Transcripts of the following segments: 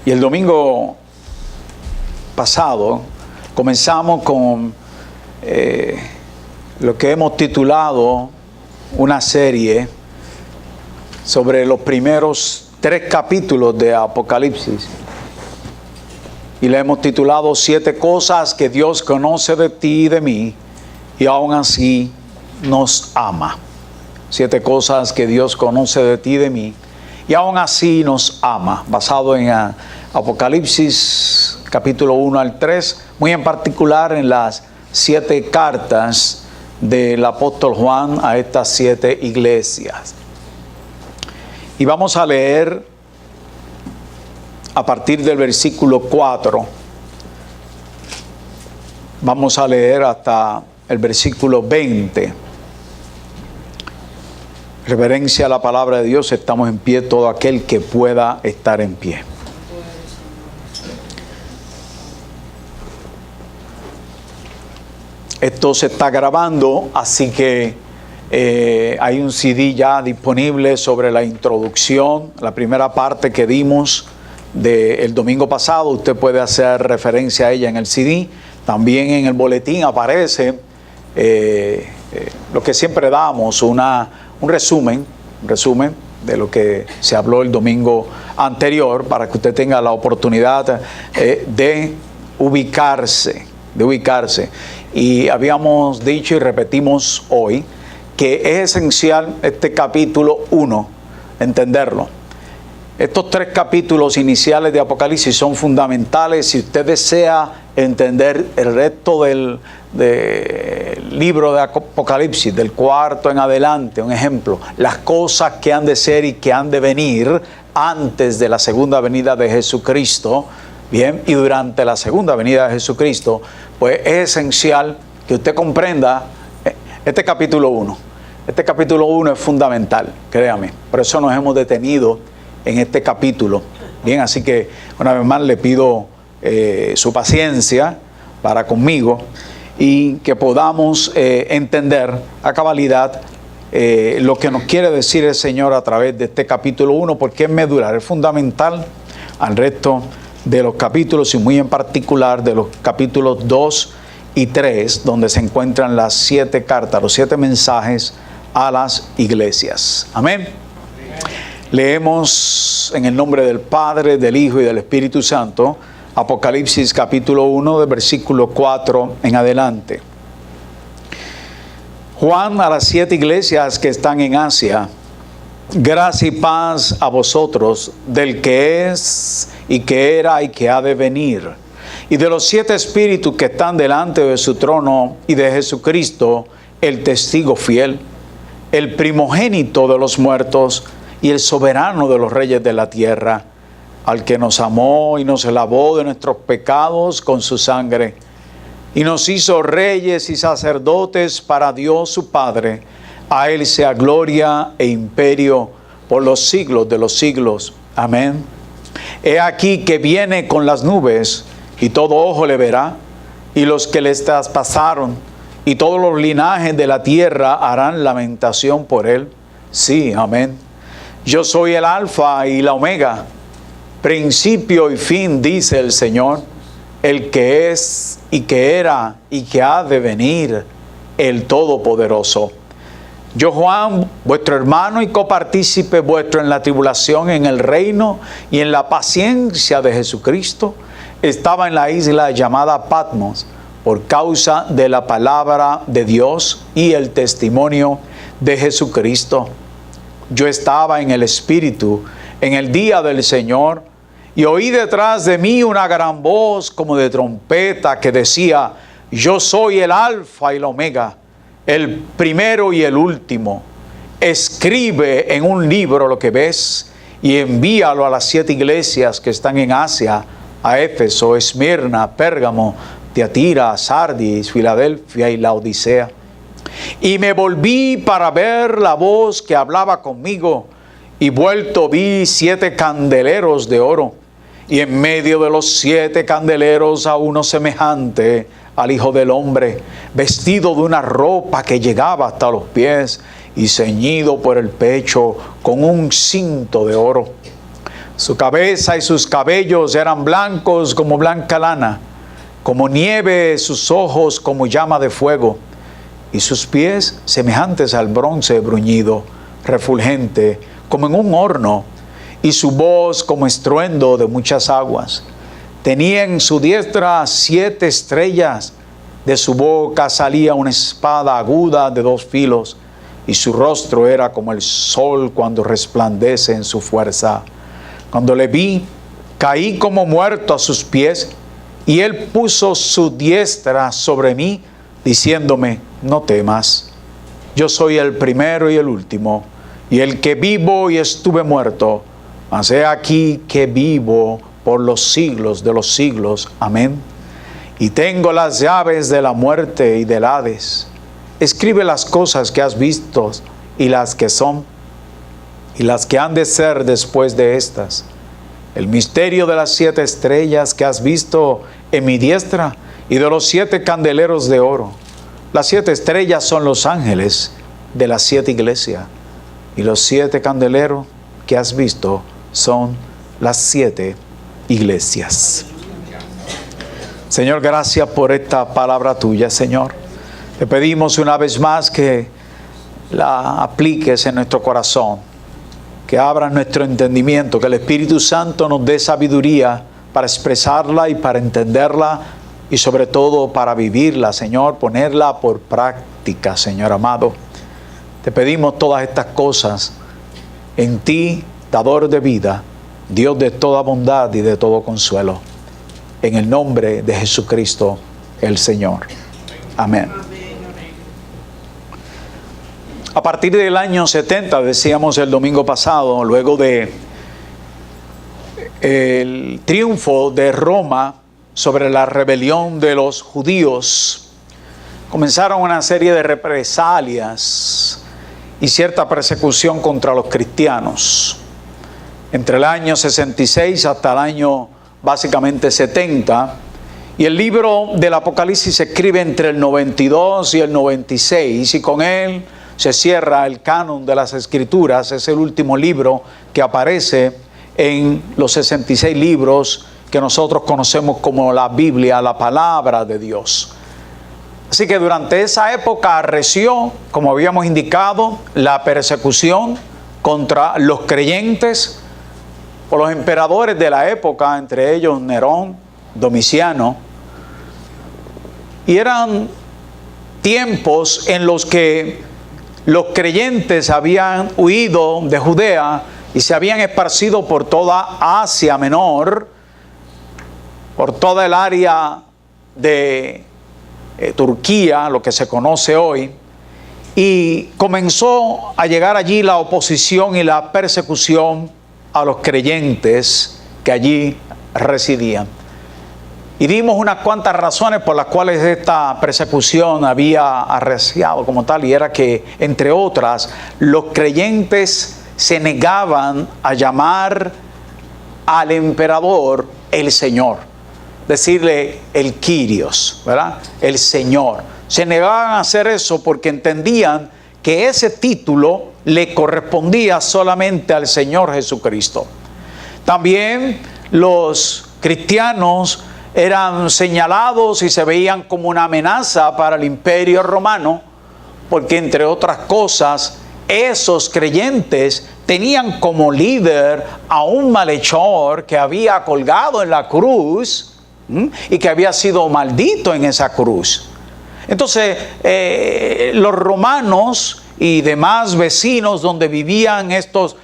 Y el domingo pasado comenzamos con lo que hemos titulado una serie sobre los primeros 3 capítulos de Apocalipsis. Y le hemos titulado 7 cosas que Dios conoce de ti y de mí y aún así nos ama. 7 cosas que Dios conoce de ti y de mí y aún así nos ama. Basado en Apocalipsis capítulo 1 al 3, muy en particular en las 7 cartas del apóstol Juan a estas 7 iglesias. Y vamos a leer a partir del versículo 4. Vamos a leer hasta el versículo 20. Reverencia a la palabra de Dios, estamos en pie, todo aquel que pueda estar en pie. Esto se está grabando, así que hay un CD ya disponible sobre la introducción, la primera parte que dimos del domingo pasado. Usted puede hacer referencia a ella en el CD. También en el boletín aparece lo que siempre damos, un resumen de lo que se habló el domingo anterior, para que usted tenga la oportunidad de ubicarse. Y habíamos dicho y repetimos hoy que es esencial este capítulo 1, entenderlo. Estos 3 capítulos iniciales de Apocalipsis son fundamentales si usted desea entender el resto del libro de Apocalipsis, del 4 en adelante. Un ejemplo, las cosas que han de ser y que han de venir antes de la segunda venida de Jesucristo, bien, y durante la segunda venida de Jesucristo, pues es esencial que usted comprenda este capítulo 1. Este capítulo 1 es fundamental, créame. Por eso nos hemos detenido en este capítulo. Bien, así que una vez más le pido su paciencia para conmigo y que podamos entender a cabalidad lo que nos quiere decir el Señor a través de este capítulo 1, porque es medular, es fundamental al resto de los capítulos y muy en particular de los capítulos 2 y 3, donde se encuentran las 7 cartas, los 7 mensajes a las iglesias. Amén. Leemos en el nombre del Padre, del Hijo y del Espíritu Santo, Apocalipsis capítulo 1, del versículo 4 en adelante. Juan a las 7 iglesias que están en Asia: gracia y paz a vosotros, del que es, y que era, y que ha de venir, y de los 7 espíritus que están delante de su trono, y de Jesucristo, el testigo fiel, el primogénito de los muertos, y el soberano de los reyes de la tierra, al que nos amó y nos lavó de nuestros pecados con su sangre, y nos hizo reyes y sacerdotes para Dios su Padre. A Él sea gloria e imperio por los siglos de los siglos. Amén. He aquí que viene con las nubes, y todo ojo le verá, y los que le traspasaron, y todos los linajes de la tierra harán lamentación por Él. Sí, amén. Yo soy el Alfa y la Omega, principio y fin, dice el Señor, el que es, y que era, y que ha de venir, el Todopoderoso. Yo, Juan, vuestro hermano y copartícipe vuestro en la tribulación, en el reino y en la paciencia de Jesucristo, estaba en la isla llamada Patmos por causa de la palabra de Dios y el testimonio de Jesucristo. Yo estaba en el Espíritu en el día del Señor, y oí detrás de mí una gran voz como de trompeta que decía: yo soy el Alfa y la Omega, el primero y el último. Escribe en un libro lo que ves y envíalo a las 7 iglesias que están en Asia, a Éfeso, Esmirna, Pérgamo, Tiatira, Sardis, Filadelfia y Laodicea. Y me volví para ver la voz que hablaba conmigo, y vuelto vi 7 candeleros de oro, y en medio de los 7 candeleros a uno semejante al Hijo del Hombre, vestido de una ropa que llegaba hasta los pies y ceñido por el pecho con un cinto de oro. Su cabeza y sus cabellos eran blancos como blanca lana, como nieve sus ojos como llama de fuego, y sus pies semejantes al bronce bruñido, refulgente, como en un horno, y su voz como estruendo de muchas aguas. Tenía en su diestra 7 estrellas, de su boca salía una espada aguda de 2 filos, y su rostro era como el sol cuando resplandece en su fuerza. Cuando le vi, caí como muerto a sus pies, y él puso su diestra sobre mí, diciéndome: no temas, yo soy el primero y el último, y el que vivo y estuve muerto, mas he aquí que vivo por los siglos de los siglos. Amén. Y tengo las llaves de la muerte y del Hades. Escribe las cosas que has visto, y las que son, y las que han de ser después de estas. El misterio de las 7 estrellas que has visto en mi diestra, y de los 7 candeleros de oro. Las 7 estrellas son los ángeles de las 7 iglesias, y los 7 candeleros que has visto son las 7 iglesias. Señor, gracias por esta palabra tuya, Señor. Te pedimos una vez más que la apliques en nuestro corazón, que abras nuestro entendimiento, que el Espíritu Santo nos dé sabiduría para expresarla y para entenderla, y sobre todo para vivirla, Señor, ponerla por práctica, Señor amado. Te pedimos todas estas cosas en ti, dador de vida, Dios de toda bondad y de todo consuelo, en el nombre de Jesucristo el Señor. Amén. A partir del año 70, decíamos el domingo pasado, luego de el triunfo de Roma sobre la rebelión de los judíos, comenzaron una serie de represalias y cierta persecución contra los cristianos. Entre el año 66 hasta el año básicamente 70, y el libro del Apocalipsis se escribe entre el 92 y el 96, y con él se cierra el canon de las Escrituras. Es el último libro que aparece en los 66 libros que nosotros conocemos como la Biblia, la palabra de Dios. Así que durante esa época arreció, como habíamos indicado, la persecución contra los creyentes por los emperadores de la época, entre ellos Nerón, Domiciano. Y eran tiempos en los que los creyentes habían huido de Judea y se habían esparcido por toda Asia Menor, por toda el área de Turquía, lo que se conoce hoy, y comenzó a llegar allí la oposición y la persecución a los creyentes que allí residían. Y dimos unas cuantas razones por las cuales esta persecución había arreciado como tal, y era que, entre otras, los creyentes se negaban a llamar al emperador el Señor, decirle el Kyrios, ¿verdad? El Señor. Se negaban a hacer eso porque entendían que ese título le correspondía solamente al Señor Jesucristo. También los cristianos eran señalados y se veían como una amenaza para el Imperio Romano, porque entre otras cosas, esos creyentes tenían como líder a un malhechor que había colgado en la cruz y que había sido maldito en esa cruz. Entonces, los romanos y demás vecinos donde vivían estos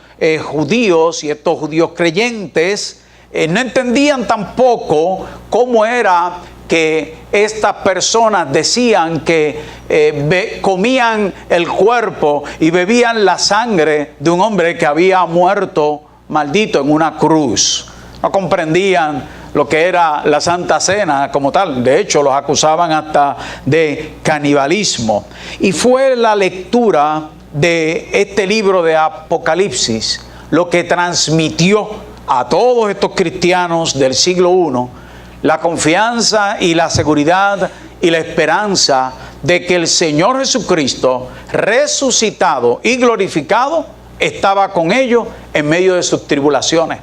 judíos y estos judíos creyentes, no entendían tampoco cómo era que estas personas decían que comían el cuerpo y bebían la sangre de un hombre que había muerto maldito en una cruz. No comprendían lo que era la Santa Cena como tal. De hecho, los acusaban hasta de canibalismo. Y fue la lectura de este libro de Apocalipsis lo que transmitió a todos estos cristianos del siglo I la confianza y la seguridad y la esperanza de que el Señor Jesucristo, resucitado y glorificado, estaba con ellos en medio de sus tribulaciones.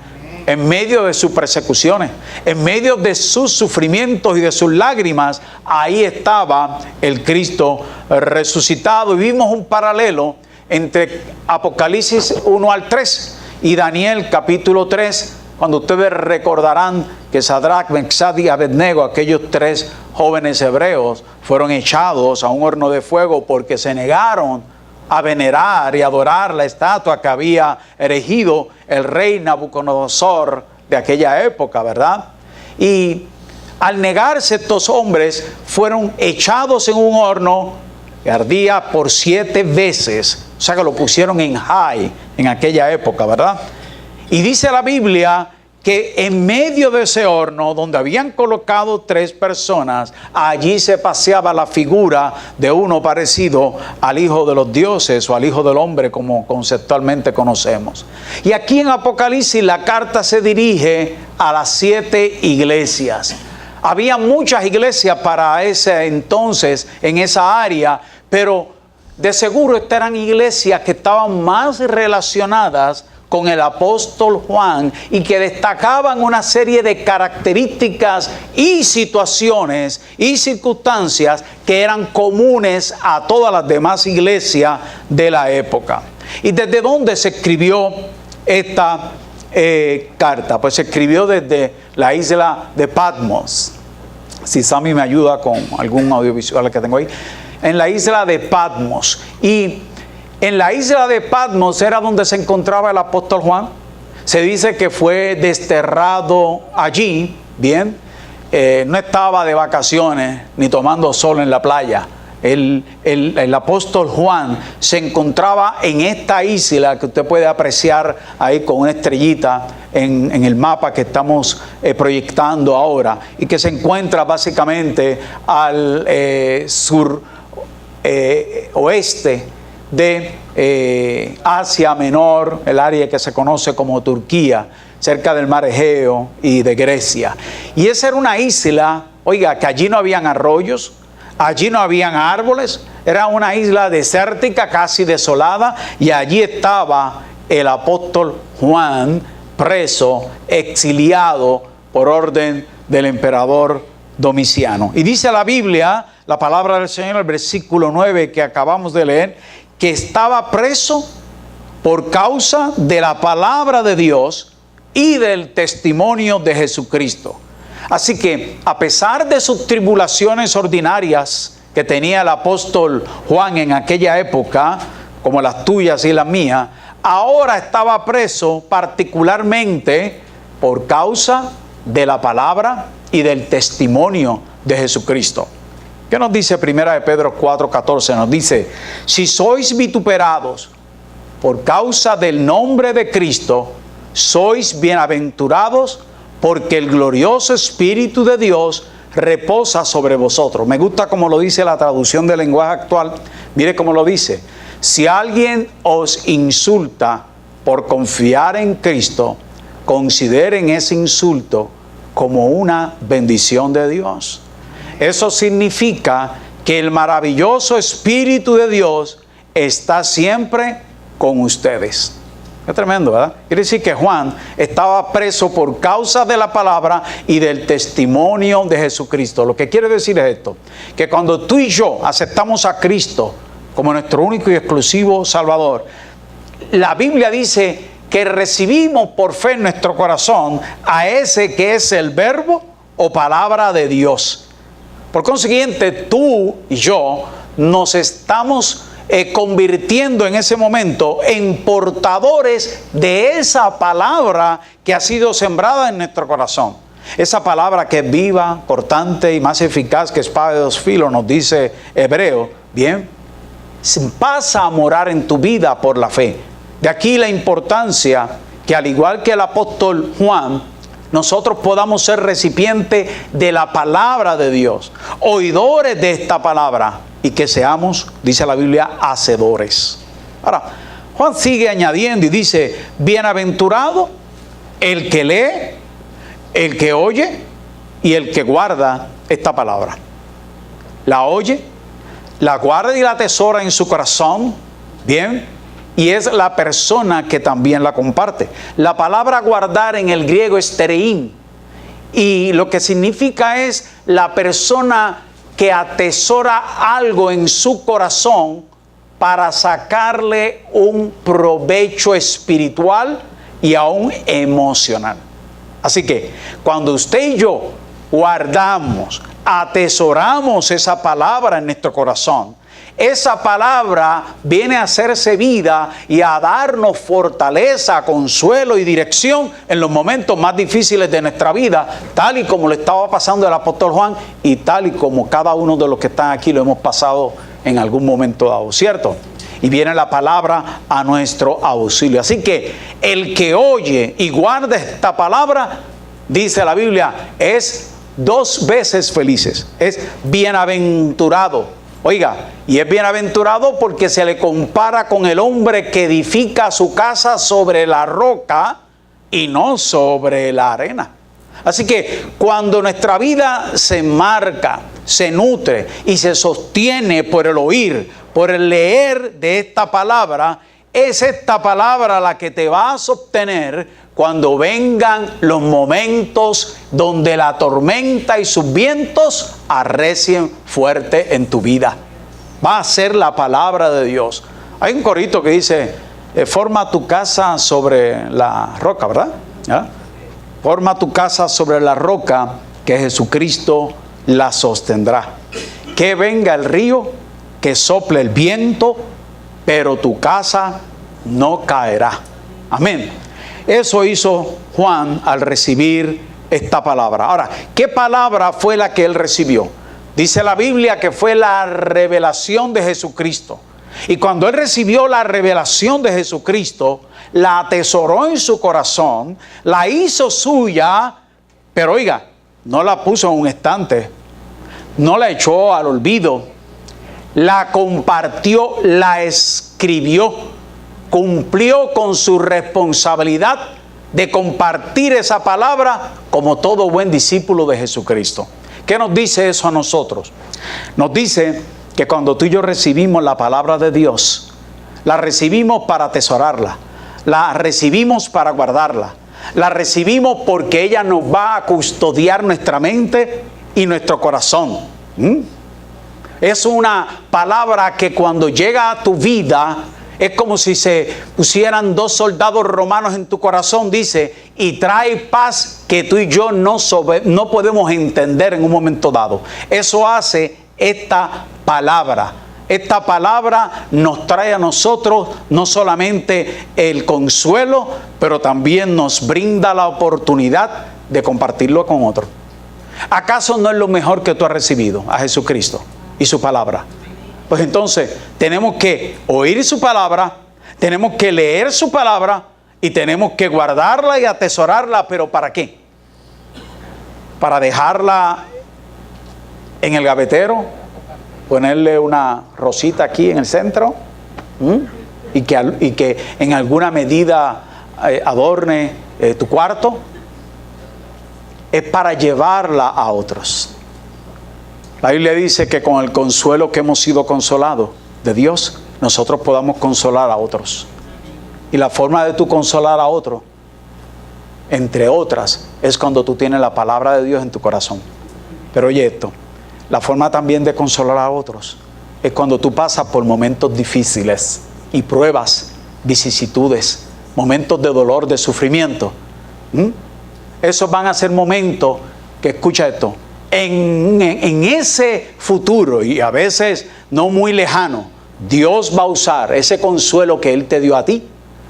en medio de sus persecuciones, en medio de sus sufrimientos y de sus lágrimas, ahí estaba el Cristo resucitado. Y vimos un paralelo entre Apocalipsis 1 al 3 y Daniel capítulo 3, cuando ustedes recordarán que Sadrach, Mesach y Abednego, aquellos tres jóvenes hebreos, fueron echados a un horno de fuego porque se negaron a venerar y adorar la estatua que había erigido el rey Nabucodonosor de aquella época, ¿verdad? Y al negarse estos hombres, fueron echados en un horno que ardía por 7 veces. O sea que lo pusieron en high en aquella época, ¿verdad? Y dice la Biblia que en medio de ese horno, donde habían colocado 3 personas, allí se paseaba la figura de uno parecido al Hijo de los dioses o al Hijo del hombre, como conceptualmente conocemos. Y aquí en Apocalipsis la carta se dirige a las 7 iglesias. Había muchas iglesias para ese entonces en esa área, pero de seguro estas eran iglesias que estaban más relacionadas con el apóstol Juan y que destacaban una serie de características y situaciones y circunstancias que eran comunes a todas las demás iglesias de la época. ¿Y desde dónde se escribió esta carta? Pues se escribió desde la isla de Patmos. Si Sammy me ayuda con algún audiovisual que tengo ahí. En la isla de Patmos. Y en la isla de Patmos era donde se encontraba el apóstol Juan. Se dice que fue desterrado allí, bien, no estaba de vacaciones ni tomando sol en la playa. El apóstol Juan se encontraba en esta isla que usted puede apreciar ahí con una estrellita en el mapa que estamos proyectando ahora, y que se encuentra básicamente al sur oeste de Asia Menor, el área que se conoce como Turquía, cerca del mar Egeo y de Grecia. Y esa era una isla, oiga, que allí no habían arroyos, allí no habían árboles, era una isla desértica, casi desolada, y allí estaba el apóstol Juan, preso, exiliado por orden del emperador Domiciano. Y dice la Biblia, la palabra del Señor, el versículo 9 que acabamos de leer, que estaba preso por causa de la palabra de Dios y del testimonio de Jesucristo. Así que, a pesar de sus tribulaciones ordinarias que tenía el apóstol Juan en aquella época, como las tuyas y las mías, ahora estaba preso particularmente por causa de la palabra y del testimonio de Jesucristo. ¿Qué nos dice 1 de Pedro 4:14? Nos dice: si sois vituperados por causa del nombre de Cristo, sois bienaventurados, porque el glorioso Espíritu de Dios reposa sobre vosotros. Me gusta como lo dice la traducción del lenguaje actual. Mire cómo lo dice: si alguien os insulta por confiar en Cristo, consideren ese insulto como una bendición de Dios. Eso significa que el maravilloso Espíritu de Dios está siempre con ustedes. Es tremendo, ¿verdad? Quiere decir que Juan estaba preso por causa de la palabra y del testimonio de Jesucristo. Lo que quiere decir es esto: que cuando tú y yo aceptamos a Cristo como nuestro único y exclusivo Salvador, la Biblia dice que recibimos por fe en nuestro corazón a ese que es el verbo o palabra de Dios. Por consiguiente, tú y yo nos estamos convirtiendo en ese momento en portadores de esa palabra que ha sido sembrada en nuestro corazón. Esa palabra que es viva, cortante y más eficaz que espada de 2 filos, nos dice Hebreo, bien, pasa a morar en tu vida por la fe. De aquí la importancia que, al igual que el apóstol Juan, nosotros podamos ser recipientes de la palabra de Dios, oidores de esta palabra, y que seamos, dice la Biblia, hacedores. Ahora, Juan sigue añadiendo y dice: bienaventurado el que lee, el que oye y el que guarda esta palabra. La oye, la guarda y la atesora en su corazón, bien, y es la persona que también la comparte. La palabra guardar en el griego es terein, y lo que significa es la persona que atesora algo en su corazón para sacarle un provecho espiritual y aún emocional. Así que cuando usted y yo guardamos, atesoramos esa palabra en nuestro corazón, esa palabra viene a hacerse vida y a darnos fortaleza, consuelo y dirección en los momentos más difíciles de nuestra vida, tal y como le estaba pasando al apóstol Juan y tal y como cada uno de los que están aquí lo hemos pasado en algún momento dado, ¿cierto? Y viene la palabra a nuestro auxilio. Así que el que oye y guarda esta palabra, dice la Biblia, es 2 veces felices, es bienaventurado. Oiga, y es bienaventurado porque se le compara con el hombre que edifica su casa sobre la roca y no sobre la arena. Así que cuando nuestra vida se marca, se nutre y se sostiene por el oír, por el leer de esta palabra, es esta palabra la que te va a sostener cuando vengan los momentos donde la tormenta y sus vientos arrecien fuerte en tu vida. Va a ser la palabra de Dios. Hay un corito que dice, forma tu casa sobre la roca, ¿verdad? ¿Ya? Forma tu casa sobre la roca, que Jesucristo la sostendrá. Que venga el río, que sople el viento, pero tu casa no caerá. Amén. Eso hizo Juan al recibir esta palabra. Ahora, ¿qué palabra fue la que él recibió? Dice la Biblia que fue la revelación de Jesucristo. Y cuando él recibió la revelación de Jesucristo, la atesoró en su corazón, la hizo suya, pero oiga, no la puso en un estante, no la echó al olvido, la compartió, la escribió, cumplió con su responsabilidad de compartir esa palabra como todo buen discípulo de Jesucristo. ¿Qué nos dice eso a nosotros? Nos dice que cuando tú y yo recibimos la palabra de Dios, la recibimos para atesorarla, la recibimos para guardarla, la recibimos porque ella nos va a custodiar nuestra mente y nuestro corazón. Es una palabra que cuando llega a tu vida, es como si se pusieran 2 soldados romanos en tu corazón, dice, y trae paz que tú y yo no podemos entender en un momento dado. Eso hace esta palabra. Esta palabra nos trae a nosotros no solamente el consuelo, pero también nos brinda la oportunidad de compartirlo con otros. ¿Acaso no es lo mejor que tú has recibido a Jesucristo y su palabra? Pues entonces tenemos que oír su palabra, tenemos que leer su palabra y tenemos que guardarla y atesorarla. ¿Pero para qué? Para dejarla en el gavetero, ponerle una rosita aquí en el centro y que en alguna medida adorne tu cuarto. Es para llevarla a otros. La Biblia dice que con el consuelo que hemos sido consolados de Dios, nosotros podamos consolar a otros. Y la forma de tú consolar a otro, entre otras, es cuando tú tienes la palabra de Dios en tu corazón. Pero oye esto, la forma también de consolar a otros es cuando tú pasas por momentos difíciles y pruebas, vicisitudes, momentos de dolor, de sufrimiento. Esos van a ser momentos que, escucha esto, en ese futuro y a veces no muy lejano, Dios va a usar ese consuelo que Él te dio a ti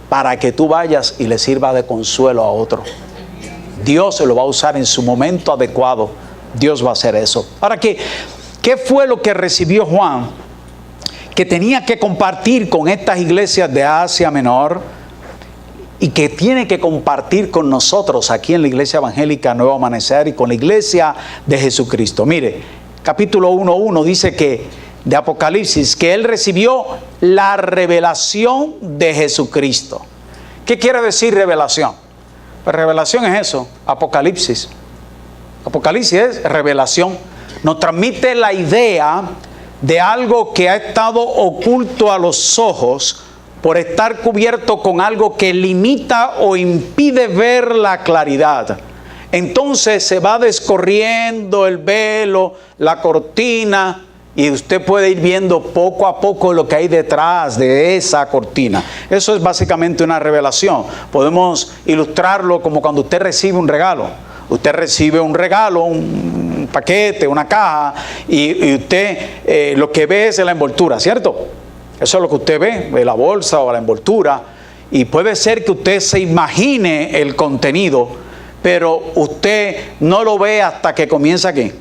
para que tú vayas y le sirva de consuelo a otro. Dios se lo va a usar en su momento adecuado. Dios va a hacer eso. Ahora, ¿qué fue lo que recibió Juan que tenía que compartir con estas iglesias de Asia Menor y que tiene que compartir con nosotros aquí en la Iglesia Evangélica Nuevo Amanecer y con la Iglesia de Jesucristo? Mire, capítulo 1:1 dice que de Apocalipsis, que él recibió la revelación de Jesucristo. ¿Qué quiere decir revelación? Pues revelación es eso, Apocalipsis. Apocalipsis es revelación. Nos transmite la idea de algo que ha estado oculto a los ojos por estar cubierto con algo que limita o impide ver la claridad. Entonces se va descorriendo el velo, la cortina, y usted puede ir viendo poco a poco lo que hay detrás de esa cortina. Eso es básicamente una revelación. Podemos ilustrarlo como cuando usted recibe un regalo. Usted recibe un regalo, un paquete, una caja, y usted lo que ve es la envoltura, ¿cierto? Eso es lo que usted ve, la bolsa o la envoltura. Y puede ser que usted se imagine el contenido, pero usted no lo ve hasta que comienza aquí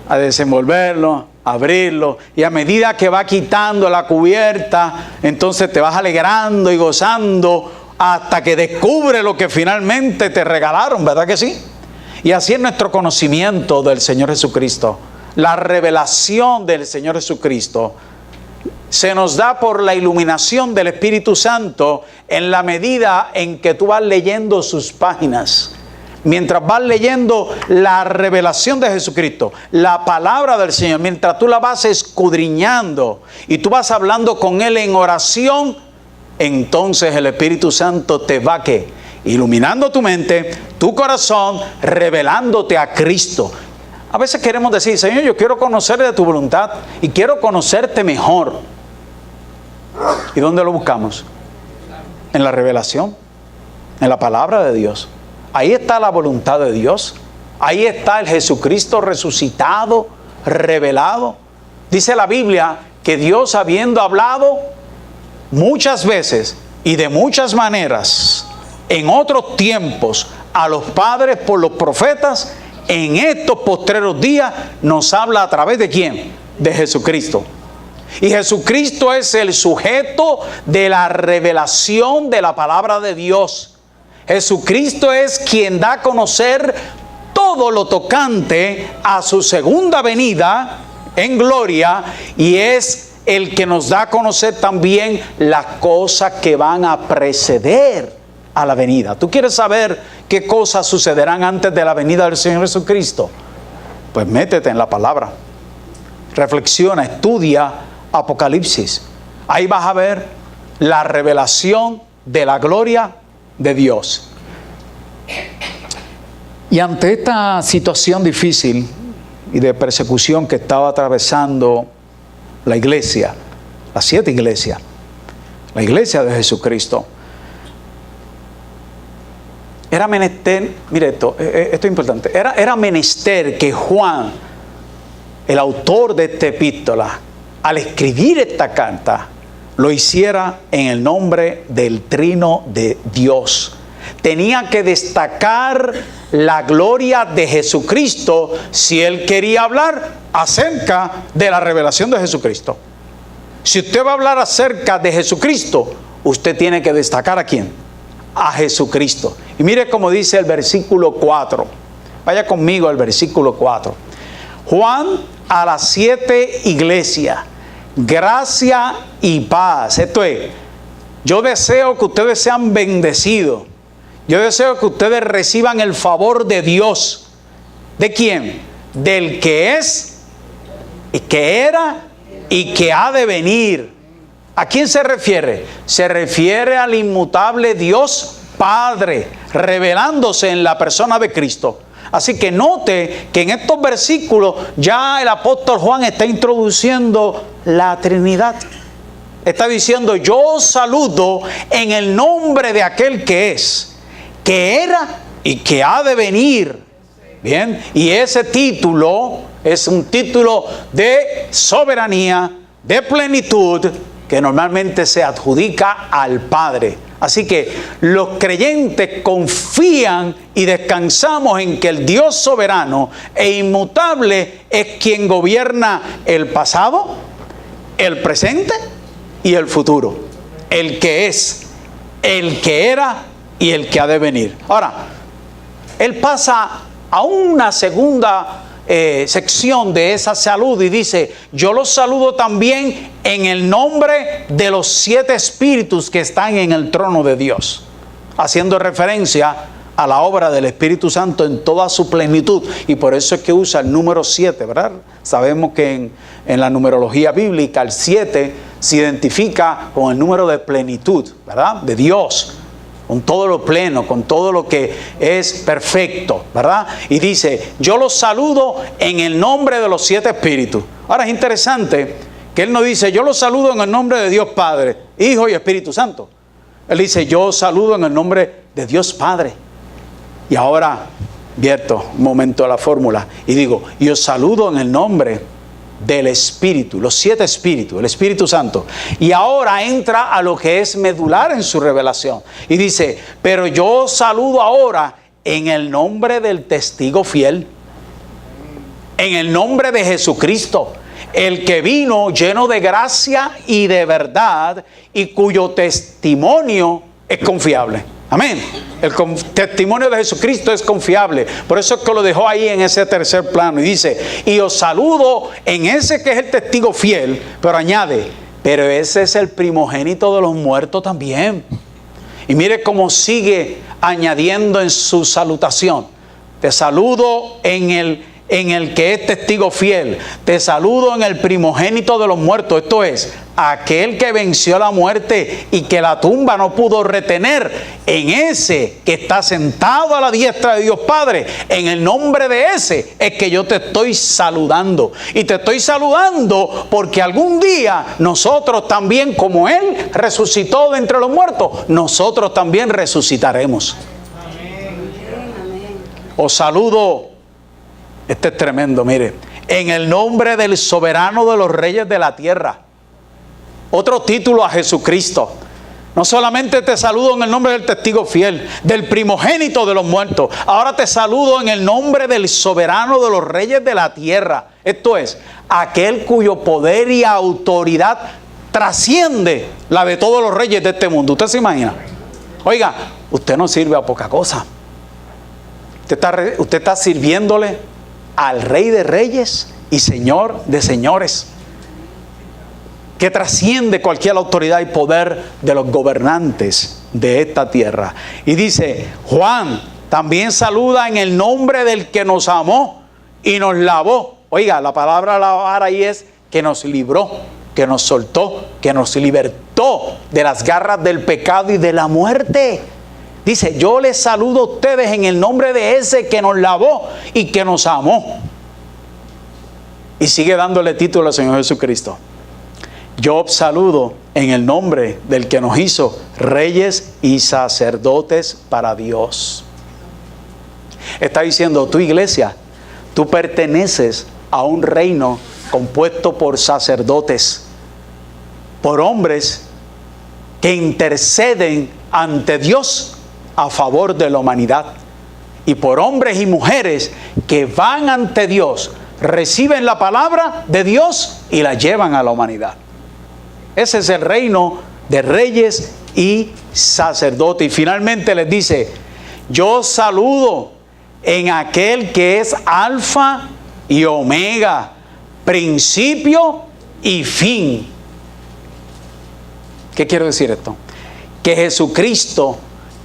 a desenvolverlo, a abrirlo, y a medida que va quitando la cubierta, entonces te vas alegrando y gozando hasta que descubre lo que finalmente te regalaron, ¿verdad que sí? Y así es nuestro conocimiento del Señor Jesucristo. La revelación del Señor Jesucristo se nos da por la iluminación del Espíritu Santo en la medida en que tú vas leyendo sus páginas. Mientras vas leyendo la revelación de Jesucristo, la palabra del Señor, mientras tú la vas escudriñando y tú vas hablando con Él en oración, entonces el Espíritu Santo te va ¿qué? Iluminando tu mente, tu corazón, revelándote a Cristo. A veces queremos decir, Señor, yo quiero conocer de tu voluntad y quiero conocerte mejor. ¿Y dónde lo buscamos? En la revelación, en la palabra de Dios. Ahí está la voluntad de Dios. Ahí está el Jesucristo resucitado, revelado. Dice la Biblia que Dios, habiendo hablado muchas veces y de muchas maneras en otros tiempos a los padres por los profetas, en estos postreros días nos habla a través de ¿quién? De Jesucristo. Y Jesucristo es el sujeto de la revelación de la palabra de Dios. Jesucristo es quien da a conocer todo lo tocante a su segunda venida en gloria, y es el que nos da a conocer también las cosas que van a preceder a la venida. ¿Tú quieres saber qué cosas sucederán antes de la venida del Señor Jesucristo? Pues métete en la palabra. Reflexiona, estudia Apocalipsis. Ahí vas a ver la revelación de la gloria de Dios. Y ante esta situación difícil y de persecución que estaba atravesando la iglesia, las 7 iglesias, la iglesia de Jesucristo, era menester, mire esto es importante, era menester que Juan, el autor de esta epístola, al escribir esta carta, lo hiciera en el nombre del Trino de Dios. Tenía que destacar la gloria de Jesucristo si él quería hablar acerca de la revelación de Jesucristo. Si usted va a hablar acerca de Jesucristo, usted tiene que destacar ¿a quién? A Jesucristo. Y mire cómo dice el versículo 4. Vaya conmigo al versículo 4. Juan a las 7 iglesias, gracia y paz. Esto es, yo deseo que ustedes sean bendecidos. Yo deseo que ustedes reciban el favor de Dios. ¿De quién? Del que es, y que era, y que ha de venir. ¿A quién se refiere? Se refiere al inmutable Dios Padre, revelándose en la persona de Cristo. Así que note que en estos versículos ya el apóstol Juan está introduciendo la Trinidad. Está diciendo, yo saludo en el nombre de aquel que es, que era y que ha de venir. Bien, y ese título es un título de soberanía, de plenitud, que normalmente se adjudica al Padre. Así que los creyentes confían y descansamos en que el Dios soberano e inmutable es quien gobierna el pasado, el presente y el futuro. El que es, el que era y el que ha de venir. Ahora, él pasa a una segunda sección de esa salud y dice, yo los saludo también en el nombre de los 7 espíritus que están en el trono de Dios, haciendo referencia a la obra del Espíritu Santo en toda su plenitud, y por eso es que usa el número 7, ¿verdad? Sabemos que en la numerología bíblica el 7 se identifica con el número de plenitud, ¿verdad? De Dios, con todo lo pleno, con todo lo que es perfecto, ¿verdad? Y dice, yo los saludo en el nombre de los 7 espíritus. Ahora es interesante que él no dice, yo los saludo en el nombre de Dios Padre, Hijo y Espíritu Santo. Él dice, yo saludo en el nombre de Dios Padre. Y ahora vierto un momento la fórmula y digo, yo saludo en el nombre del Espíritu, los 7 espíritus, el Espíritu Santo. Y ahora entra a lo que es medular en su revelación. Y dice, pero yo saludo ahora en el nombre del testigo fiel, en el nombre de Jesucristo, el que vino lleno de gracia y de verdad y cuyo testimonio es confiable. Amén. El testimonio de Jesucristo es confiable. Por eso es que lo dejó ahí en ese tercer plano. Y dice, y os saludo en ese que es el testigo fiel. Pero añade, pero ese es el primogénito de los muertos también. Y mire cómo sigue añadiendo en su salutación. Te saludo en el que es testigo fiel. Te saludo en el primogénito de los muertos. Esto es, aquel que venció la muerte y que la tumba no pudo retener. En ese que está sentado a la diestra de Dios Padre. En el nombre de ese es que yo te estoy saludando. Y te estoy saludando porque algún día nosotros también, como Él resucitó de entre los muertos, nosotros también resucitaremos. Os saludo. Este es tremendo, mire. En el nombre del soberano de los reyes de la tierra. Otro título a Jesucristo. No solamente te saludo en el nombre del testigo fiel, del primogénito de los muertos. Ahora te saludo en el nombre del soberano de los reyes de la tierra. Esto es, aquel cuyo poder y autoridad trasciende la de todos los reyes de este mundo. ¿Usted se imagina? Oiga, usted no sirve a poca cosa. Usted está sirviéndole al Rey de Reyes y Señor de Señores, que trasciende cualquier autoridad y poder de los gobernantes de esta tierra. Y dice, Juan también saluda en el nombre del que nos amó y nos lavó. Oiga, la palabra lavar ahí es que nos libró, que nos soltó, que nos libertó de las garras del pecado y de la muerte. Dice, yo les saludo a ustedes en el nombre de ese que nos lavó y que nos amó. Y sigue dándole título al Señor Jesucristo. Yo os saludo en el nombre del que nos hizo reyes y sacerdotes para Dios. Está diciendo, tu iglesia, tú perteneces a un reino compuesto por sacerdotes, por hombres que interceden ante Dios a favor de la humanidad, y por hombres y mujeres que van ante Dios, reciben la palabra de Dios y la llevan a la humanidad. Ese es el reino de reyes y sacerdotes. Y finalmente les dice, yo saludo en aquel que es alfa y omega, principio y fin. ¿Qué quiero decir esto? Que Jesucristo,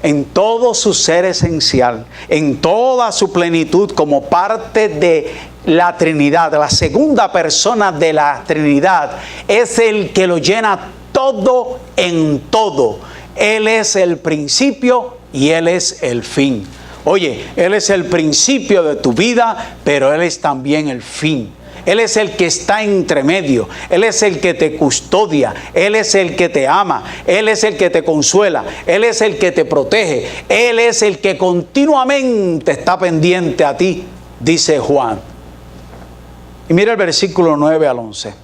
en todo su ser esencial, en toda su plenitud, como parte de la Trinidad, la segunda persona de la Trinidad, es el que lo llena todo en todo. Él es el principio y Él es el fin. Oye, Él es el principio de tu vida, pero Él es también el fin. Él es el que está entre medio. Él es el que te custodia. Él es el que te ama. Él es el que te consuela. Él es el que te protege. Él es el que continuamente está pendiente a ti, dice Juan. Y mira el versículo 9 al 11.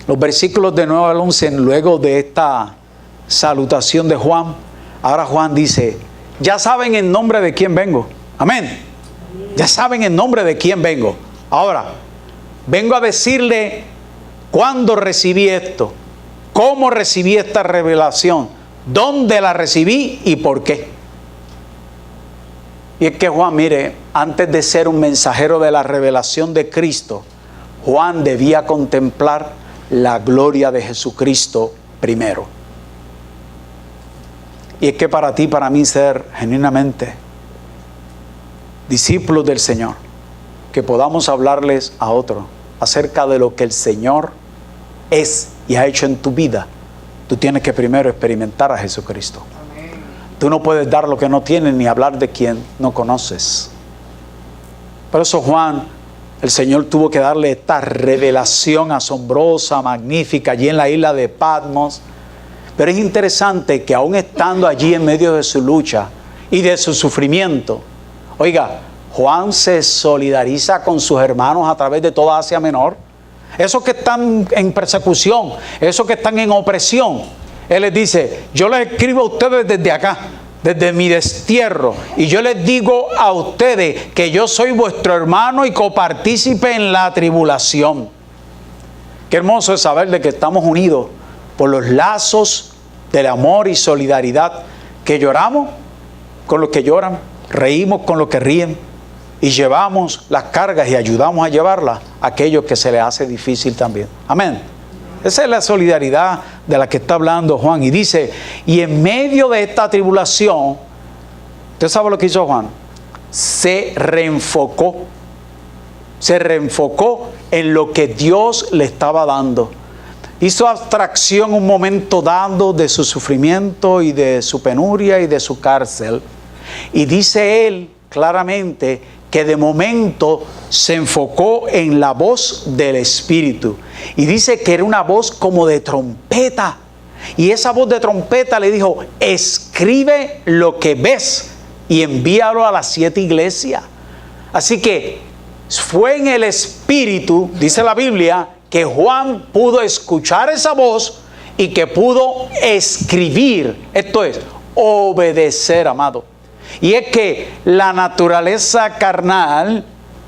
Los versículos de 9 al 11, luego de esta salutación de Juan, ahora Juan dice, ya saben en nombre de quién vengo. Amén. Ya saben en nombre de quién vengo. Ahora, vengo a decirle cuándo recibí esto, cómo recibí esta revelación, dónde la recibí y por qué. Y es que Juan, mire, antes de ser un mensajero de la revelación de Cristo, Juan debía contemplar la gloria de Jesucristo primero. Y es que para ti, para mí, ser genuinamente discípulos del Señor, que podamos hablarles a otros acerca de lo que el Señor es y ha hecho en tu vida, tú tienes que primero experimentar a Jesucristo. Tú no puedes dar lo que no tienes ni hablar de quien no conoces. Por eso Juan, el Señor tuvo que darle esta revelación asombrosa, magnífica, allí en la isla de Patmos. Pero es interesante que aún estando allí en medio de su lucha y de su sufrimiento, oiga, Juan se solidariza con sus hermanos a través de toda Asia Menor. Esos que están en persecución, esos que están en opresión, Él les dice, yo les escribo a ustedes desde acá, desde mi destierro, y yo les digo a ustedes que yo soy vuestro hermano y copartícipe en la tribulación. Qué hermoso es saber de que estamos unidos por los lazos del amor y solidaridad, que lloramos con los que lloran, reímos con los que ríen, y llevamos las cargas y ayudamos a llevarlas a aquellos que se les hace difícil también. Amén. Esa es la solidaridad de la que está hablando Juan. Y dice, y en medio de esta tribulación, ¿usted sabe lo que hizo Juan? Se reenfocó en lo que Dios le estaba dando. Hizo abstracción un momento dado de su sufrimiento y de su penuria y de su cárcel. Y dice él claramente que de momento se enfocó en la voz del Espíritu. Y dice que era una voz como de trompeta. Y esa voz de trompeta le dijo, escribe lo que ves y envíalo a las 7 iglesias. Así que fue en el Espíritu, dice la Biblia, que Juan pudo escuchar esa voz y que pudo escribir. Esto es, obedecer, amado. Y es que la naturaleza carnal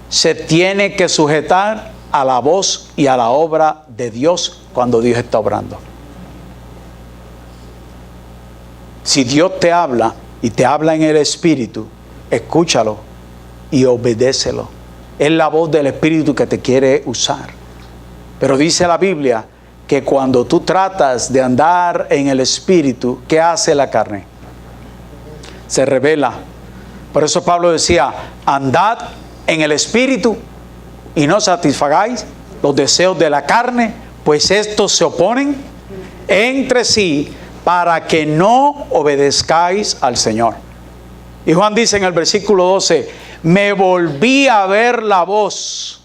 se tiene que sujetar a la voz y a la obra de Dios cuando Dios está obrando. Si Dios te habla y te habla en el Espíritu, escúchalo y obedécelo. Es la voz del Espíritu que te quiere usar. Pero dice la Biblia que cuando tú tratas de andar en el Espíritu, ¿qué hace la carne? Se revela. Por eso Pablo decía, andad en el Espíritu y no satisfagáis los deseos de la carne, pues estos se oponen entre sí para que no obedezcáis al Señor. Y Juan dice en el versículo 12, me volví a ver la voz.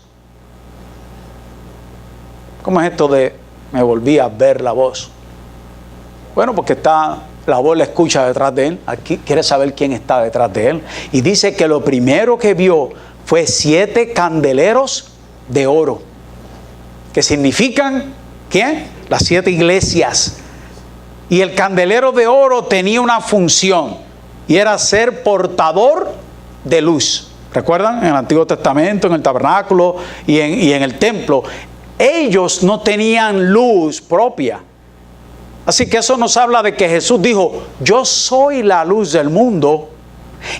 ¿Cómo es esto de me volví a ver la voz? Bueno, porque la voz la escucha detrás de él. Aquí quiere saber quién está detrás de él. Y dice que lo primero que vio fue 7 candeleros de oro. Que significan, ¿quién? Las 7 iglesias. Y el candelero de oro tenía una función. Y era ser portador de luz. ¿Recuerdan? En el Antiguo Testamento, en el tabernáculo y en el templo. Ellos no tenían luz propia. Así que eso nos habla de que Jesús dijo, yo soy la luz del mundo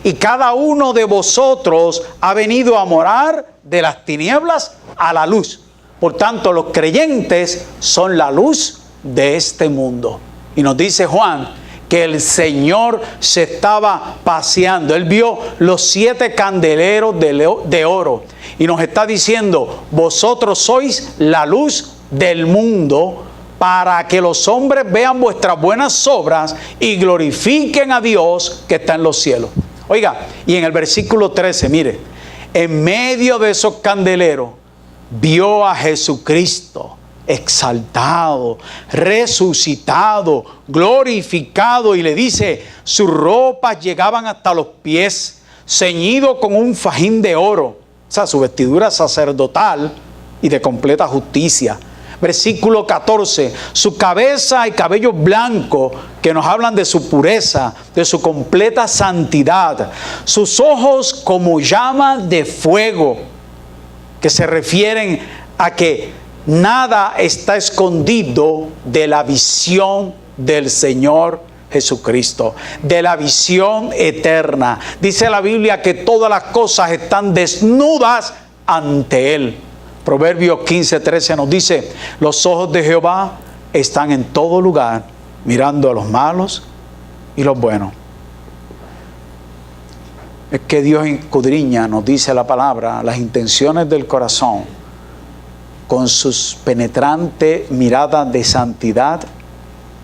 y cada uno de vosotros ha venido a morar de las tinieblas a la luz. Por tanto, los creyentes son la luz de este mundo. Y nos dice Juan que el Señor se estaba paseando. Él vio los 7 candeleros de oro y nos está diciendo, vosotros sois la luz del mundo, para que los hombres vean vuestras buenas obras y glorifiquen a Dios que está en los cielos. Oiga, y en el versículo 13, mire, en medio de esos candeleros vio a Jesucristo exaltado, resucitado, glorificado, y le dice, sus ropas llegaban hasta los pies, ceñido con un fajín de oro, o sea, su vestidura sacerdotal y de completa justicia. Versículo 14, su cabeza y cabello blanco, que nos hablan de su pureza, de su completa santidad. Sus ojos como llamas de fuego, que se refieren a que nada está escondido de la visión del Señor Jesucristo, de la visión eterna. Dice la Biblia que todas las cosas están desnudas ante Él. Proverbios 15:13 nos dice, los ojos de Jehová están en todo lugar, mirando a los malos y los buenos. Es que Dios escudriña, nos dice la palabra, las intenciones del corazón. con sus penetrantes miradas de santidad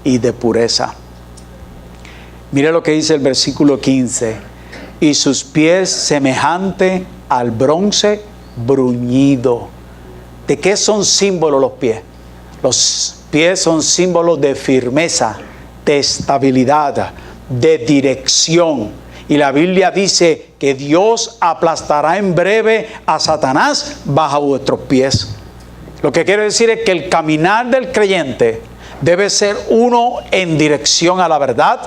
y de pureza. Mire lo que dice el versículo 15. Y sus pies semejante al bronce bruñido. ¿De qué son símbolos los pies? Los pies son símbolos de firmeza, de estabilidad, de dirección. Y la Biblia dice que Dios aplastará en breve a Satanás bajo vuestros pies. Lo que quiere decir es que el caminar del creyente debe ser uno en dirección a la verdad,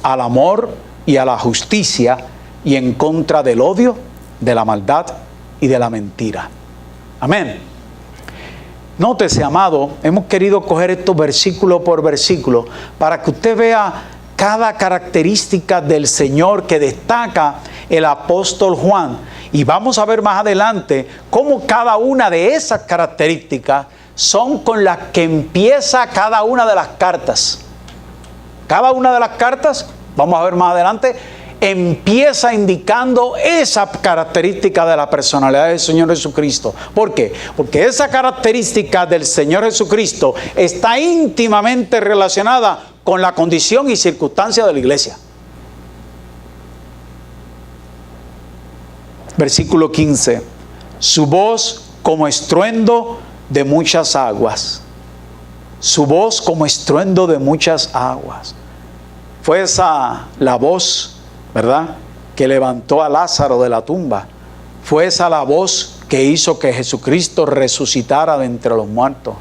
al amor y a la justicia, y en contra del odio, de la maldad y de la mentira. Amén. Nótese, amado, hemos querido coger estos versículo por versículo para que usted vea cada característica del Señor que destaca el apóstol Juan. Y vamos a ver más adelante cómo cada una de esas características son con las que empieza cada una de las cartas. Cada una de las cartas, vamos a ver más adelante, empieza indicando esa característica de la personalidad del Señor Jesucristo. ¿Por qué? Porque esa característica del Señor Jesucristo está íntimamente relacionada con la condición y circunstancia de la iglesia. Versículo 15. Su voz como estruendo de muchas aguas. Su voz como estruendo de muchas aguas. Fue esa la voz, ¿verdad?, que levantó a Lázaro de la tumba. Fue esa la voz que hizo que Jesucristo resucitara de entre los muertos.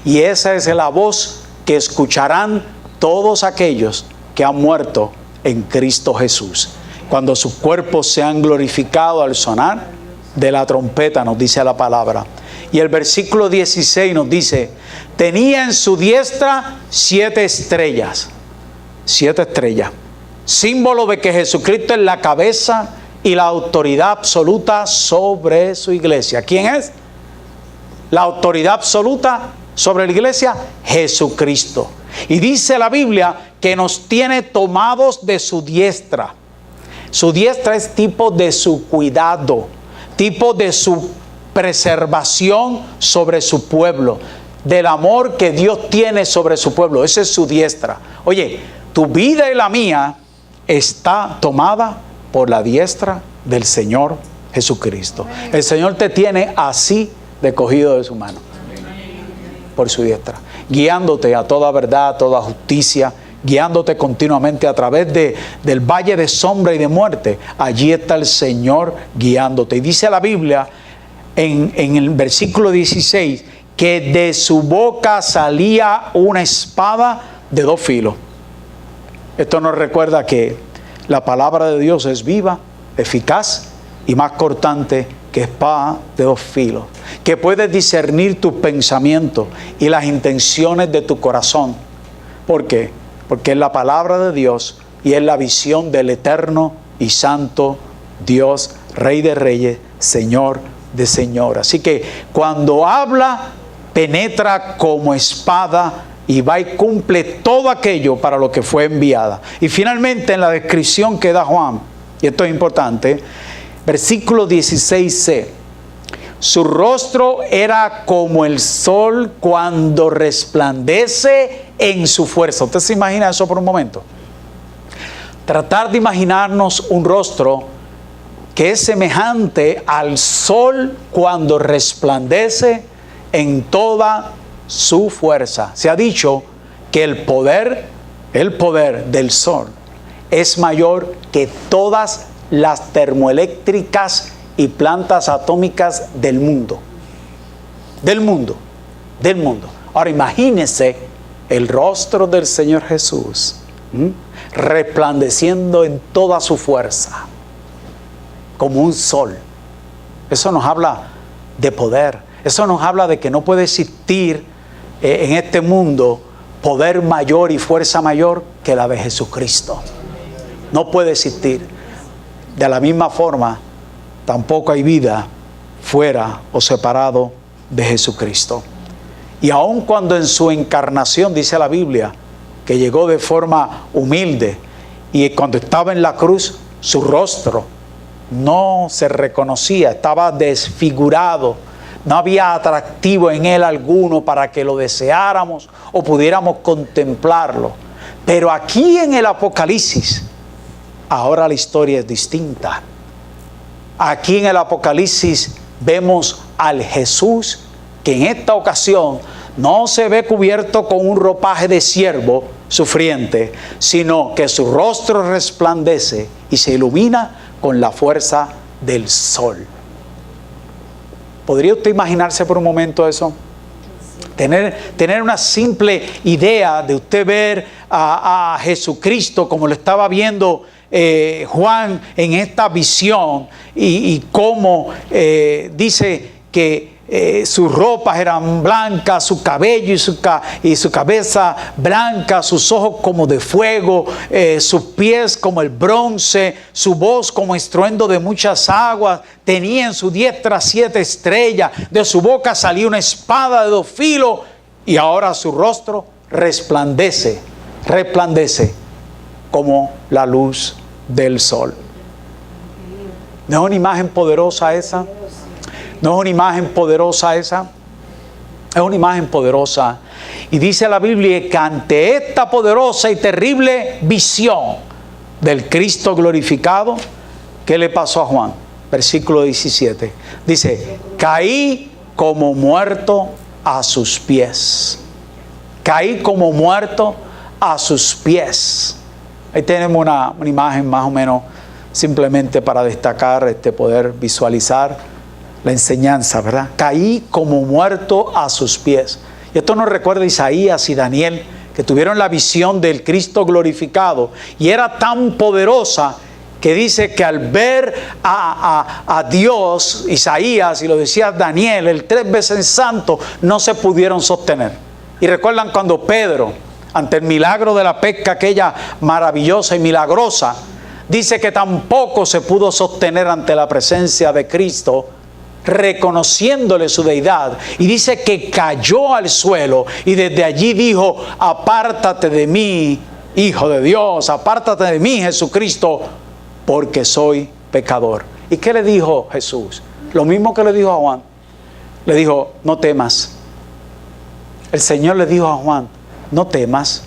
Y esa es la voz que escucharán todos aquellos que han muerto en Cristo Jesús, cuando sus cuerpos sean glorificados al sonar de la trompeta, nos dice la palabra. Y el versículo 16 nos dice: tenía en su diestra 7 estrellas. 7 estrellas. Símbolo de que Jesucristo es la cabeza y la autoridad absoluta sobre su iglesia. ¿Quién es? La autoridad absoluta sobre la iglesia, Jesucristo. Y dice la Biblia que nos tiene tomados de su diestra. Su diestra es tipo de su cuidado, tipo de su preservación sobre su pueblo, del amor que Dios tiene sobre su pueblo. Esa es su diestra. Oye, tu vida y la mía está tomada por la diestra del Señor Jesucristo. El Señor te tiene así de cogido de su mano, por su diestra, guiándote a toda verdad, a toda justicia, guiándote continuamente a través del valle de sombra y de muerte. Allí está el Señor guiándote. Y dice la Biblia en el versículo 16 que de su boca salía una espada de 2 filos. Esto nos recuerda que la palabra de Dios es viva, eficaz y más cortante que espada de 2 filos, que puede discernir tus pensamientos y las intenciones de tu corazón. ¿Por qué? Porque es la palabra de Dios y es la visión del eterno y santo Dios, Rey de Reyes, Señor de Señores. Así que cuando habla, penetra como espada y va y cumple todo aquello para lo que fue enviada. Y finalmente, en la descripción que da Juan, y esto es importante, versículo 16c, su rostro era como el sol cuando resplandece en su fuerza. ¿Usted se imagina eso por un momento? Tratar de imaginarnos un rostro que es semejante al sol cuando resplandece en toda su fuerza. Se ha dicho que el poder del sol es mayor que todas las termoeléctricas y plantas atómicas del mundo. Del mundo. Ahora imagínense el rostro del Señor Jesús, resplandeciendo en toda su fuerza, como un sol. Eso nos habla de poder. Eso nos habla de que no puede existir en este mundo poder mayor y fuerza mayor que la de Jesucristo. No puede existir. De la misma forma, tampoco hay vida fuera o separado de Jesucristo. Y aun cuando en su encarnación, dice la Biblia, que llegó de forma humilde, y cuando estaba en la cruz, su rostro no se reconocía, estaba desfigurado, No había atractivo en él alguno para que lo deseáramos o pudiéramos contemplarlo. Pero aquí en el Apocalipsis, ahora la historia es distinta. Aquí en el Apocalipsis vemos al Jesús que en esta ocasión no se ve cubierto con un ropaje de siervo sufriente, sino que su rostro resplandece y se ilumina con la fuerza del sol. ¿Podría usted imaginarse por un momento eso? Tener una simple idea de usted ver a Jesucristo como lo estaba viendo Juan en esta visión y cómo dice que sus ropas eran blancas, su cabello y su cabeza blanca, sus ojos como de fuego, sus pies como el bronce, su voz como estruendo de muchas aguas, tenía en su diestra 7 estrellas, de su boca salía una espada de 2 filos y ahora su rostro resplandece como la luz del sol. ¿No es una imagen poderosa esa? ¿No es una imagen poderosa esa? Es una imagen poderosa. Y dice la Biblia que ante esta poderosa y terrible visión del Cristo glorificado, ¿qué le pasó a Juan? Versículo 17. Dice, caí como muerto a sus pies. Caí como muerto a sus pies. Ahí tenemos una imagen más o menos simplemente para destacar, poder visualizar la enseñanza, ¿verdad? Caí como muerto a sus pies. Y esto nos recuerda a Isaías y Daniel, que tuvieron la visión del Cristo glorificado. Y era tan poderosa que dice que al ver a Dios, Isaías, y lo decía Daniel, el 3 veces santo, no se pudieron sostener. Y recuerdan cuando Pedro, ante el milagro de la pesca, aquella maravillosa y milagrosa, dice que tampoco se pudo sostener ante la presencia de Cristo, reconociéndole su deidad, y dice que cayó al suelo y desde allí dijo, apártate de mí, Hijo de Dios, apártate de mí, Jesucristo, porque soy pecador. ¿Y qué le dijo Jesús? Lo mismo que le dijo a Juan. Le dijo, no temas. El Señor le dijo a Juan, no temas.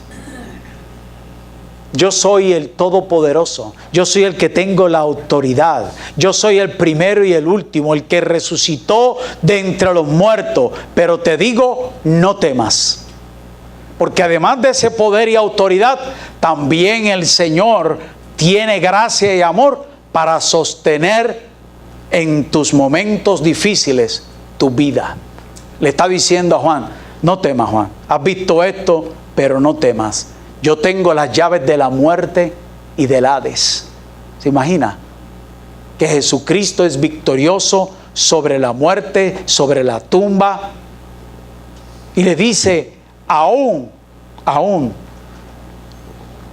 Yo soy el Todopoderoso, yo soy el que tengo la autoridad, yo soy el primero y el último, el que resucitó de entre los muertos, pero te digo, no temas, porque además de ese poder y autoridad, también el Señor tiene gracia y amor para sostener en tus momentos difíciles tu vida. Le está diciendo a Juan, no temas, Juan, has visto esto, pero no temas. Yo tengo las llaves de la muerte y del Hades. ¿Se imagina? Que Jesucristo es victorioso sobre la muerte, sobre la tumba. Y le dice, aún,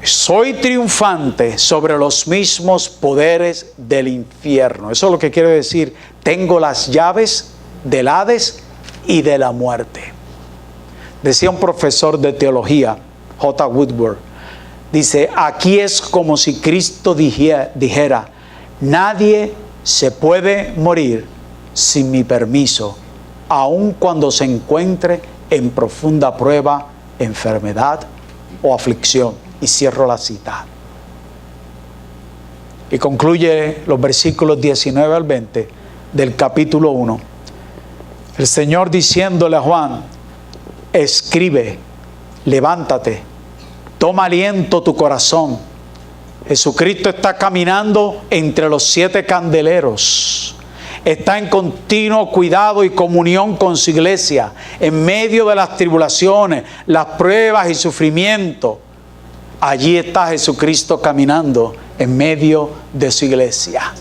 soy triunfante sobre los mismos poderes del infierno. Eso es lo que quiere decir. Tengo las llaves del Hades y de la muerte. Decía un profesor de teología, J. Woodward, dice, aquí es como si Cristo dijera, nadie se puede morir sin mi permiso, aun cuando se encuentre en profunda prueba, enfermedad o aflicción. Y cierro la cita. Y concluye los versículos 19 al 20 del capítulo 1. El Señor diciéndole a Juan, escribe, levántate, toma aliento tu corazón. Jesucristo está caminando entre los 7 candeleros. Está en continuo cuidado y comunión con su iglesia, en medio de las tribulaciones, las pruebas y sufrimiento. Allí está Jesucristo caminando en medio de su iglesia.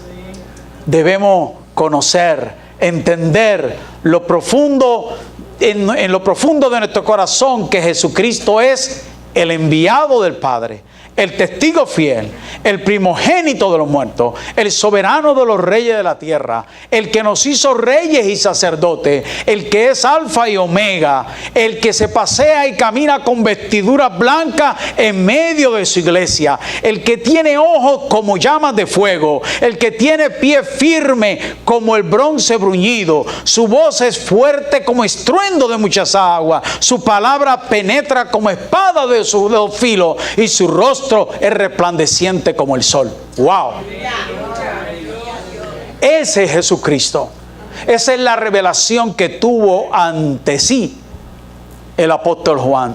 Debemos conocer, entender lo profundo, en lo profundo de nuestro corazón, que Jesucristo es el enviado del Padre, el testigo fiel, el primogénito de los muertos, el soberano de los reyes de la tierra, el que nos hizo reyes y sacerdotes, el que es alfa y omega, el que se pasea y camina con vestiduras blancas en medio de su iglesia, el que tiene ojos como llamas de fuego, el que tiene pie firme como el bronce bruñido, su voz es fuerte como estruendo de muchas aguas, su palabra penetra como espada de su filo y su rostro es resplandeciente como el sol. ¡Wow! Ese es Jesucristo. Esa es la revelación que tuvo ante sí el apóstol Juan.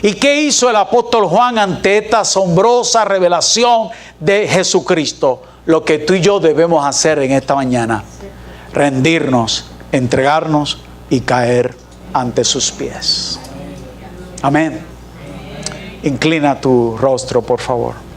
¿Y qué hizo el apóstol Juan ante esta asombrosa revelación de Jesucristo? Lo que tú y yo debemos hacer en esta mañana: rendirnos, entregarnos y caer ante sus pies. Amén. Inclina tu rostro, por favor.